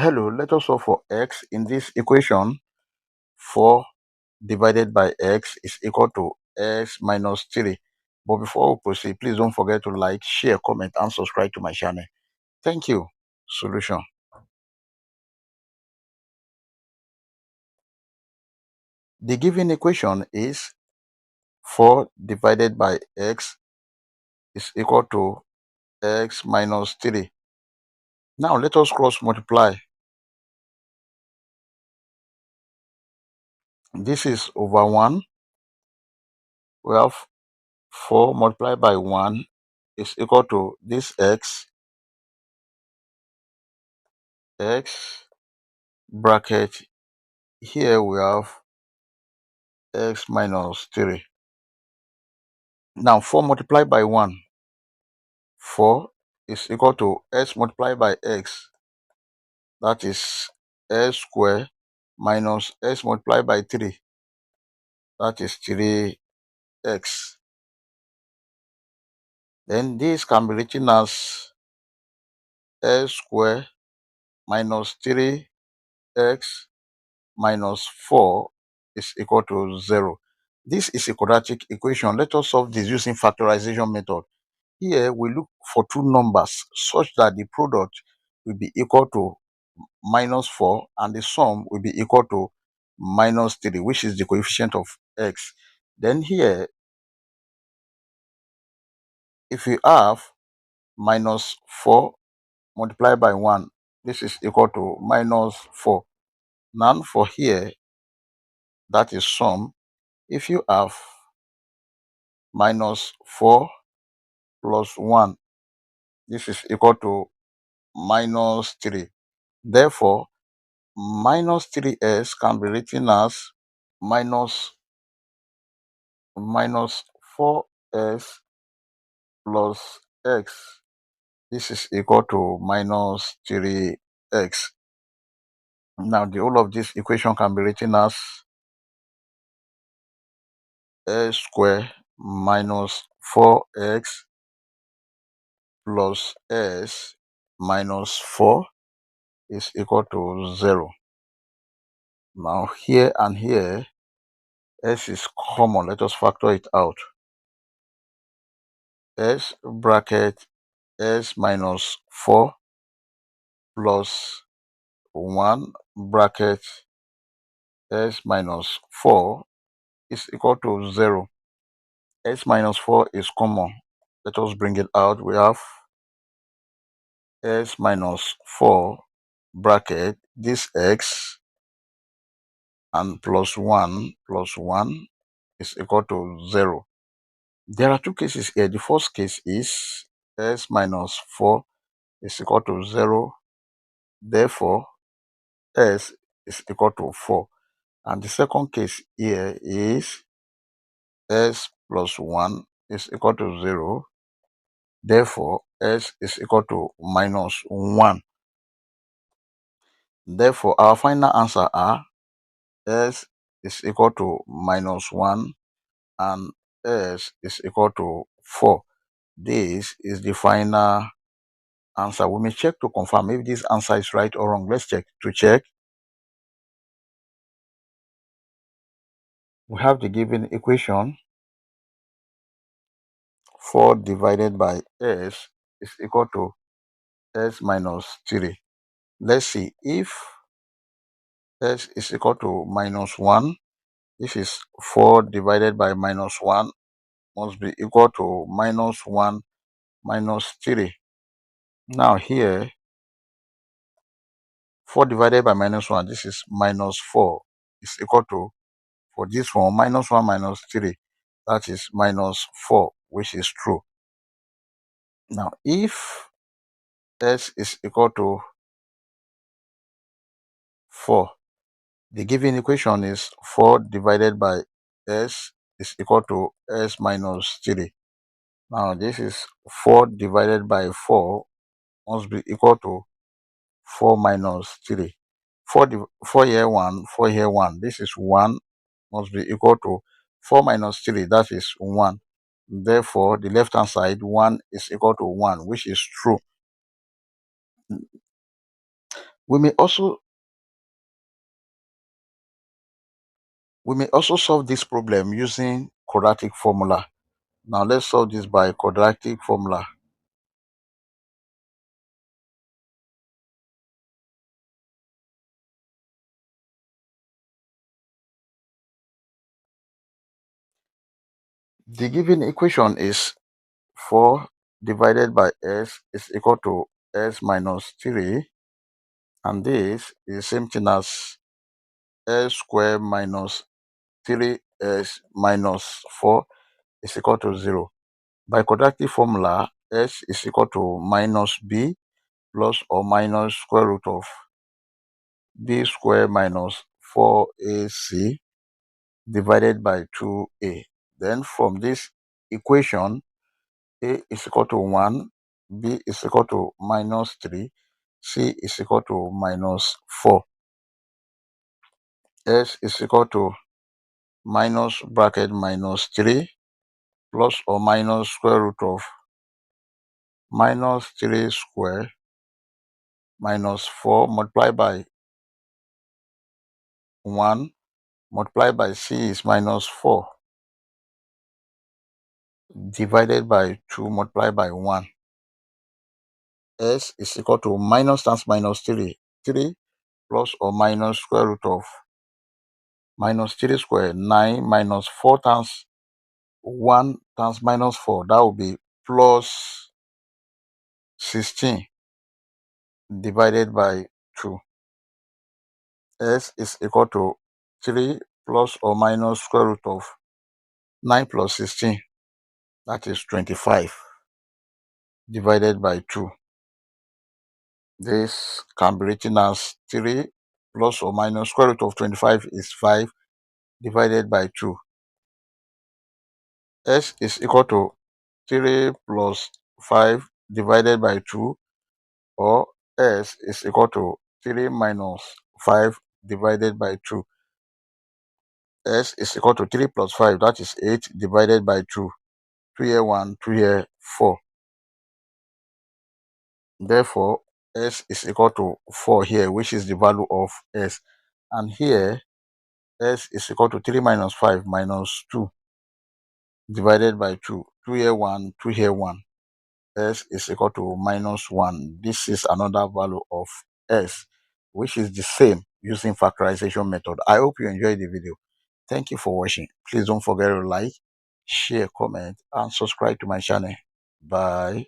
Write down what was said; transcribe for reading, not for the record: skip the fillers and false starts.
Hello, let us solve for x. In this equation, 4 divided by x is equal to x minus 3. But before we proceed, please don't forget to like, share, comment, and subscribe to my channel. Thank you. Solution. The given equation is 4 divided by x is equal to x minus 3. Now let us cross multiply. This is over 1. We have 4 multiplied by 1 is equal to this x bracket. Here we have x minus 3. Now 4 multiplied by 1, 4 is equal to x multiplied by x, that is x squared minus x multiplied by 3, that is 3x. Then this can be written as x squared minus 3x minus 4 is equal to 0. This is a quadratic equation. Let us solve this using factorization method. Here we look for two numbers such that the product will be equal to minus 4 and the sum will be equal to minus 3, which is the coefficient of x. Then here, if you have minus 4 multiplied by 1, this is equal to minus 4. Now for here, that is sum. If you have minus 4 plus 1, this is equal to minus 3. Therefore, minus 3s can be written as minus 4s plus x. This is equal to minus 3x. Now the whole of this equation can be written as x squared minus 4x plus s minus 4 is equal to 0. Now here and here, s is common. Let us factor it out. S bracket s minus 4 plus 1 bracket s minus 4 is equal to 0. S minus 4 is common. Let us bring it out. We have s minus 4 bracket this x and plus 1 is equal to 0. There are two cases here. The first case is s minus 4 is equal to 0. Therefore, s is equal to 4. And the second case here is s plus 1 is equal to 0. Therefore, s is equal to minus 1. Therefore, our final answer are s is equal to minus 1 and s is equal to 4. This is the final answer. We may check to confirm if this answer is right or wrong. Let's check. To check, we have the given equation. 4 divided by s is equal to s minus 3. Let's see if s is equal to minus 1. This is 4 divided by minus 1 must be equal to minus 1 minus 3. Now here, 4 divided by minus 1, this is minus 4, is equal to, for this one, minus 1 minus 3, that is minus 4, which is true. Now, if s is equal to 4, the given equation is 4 divided by s is equal to s minus 3. Now, this is 4 divided by 4 must be equal to 4 minus 3. 4 here 1, 4 here 1. This is 1 must be equal to 4 minus 3. That is 1. Therefore, the left hand side 1 is equal to 1, which is true. We may also solve this problem using quadratic formula. Now let's solve this by quadratic formula. The given equation is 4 divided by s is equal to s minus 3, and this is the same thing as s squared minus 3s minus 4 is equal to 0. By quadratic formula, s is equal to minus b plus or minus square root of b squared minus 4ac divided by 2a. Then from this equation, a is equal to 1, b is equal to minus 3, c is equal to minus 4. S is equal to minus bracket minus 3 plus or minus square root of minus 3 square minus 4 multiplied by 1 multiplied by c is minus 4 divided by 2 multiplied by 1. S is equal to minus times minus 3. 3 plus or minus square root of minus 3 square, 9 minus 4 times 1 times minus 4. That will be plus 16 divided by 2. S is equal to 3 plus or minus square root of 9 plus 16. That is 25 divided by 2. This can be written as 3 plus or minus square root of 25 is 5 divided by 2. S is equal to 3 plus 5 divided by 2, or S is equal to 3 minus 5 divided by 2. S is equal to 3 plus 5, that is 8 divided by 2. 2 here 1, 2 here 4. Therefore, S is equal to 4 here, which is the value of S. And here, S is equal to 3 minus 5 minus 2 divided by 2. 2 here 1, 2 here 1. S is equal to minus 1. This is another value of S, which is the same using factorization method. I hope you enjoyed the video. Thank you for watching. Please don't forget to like, share, comment, and subscribe to my channel. Bye.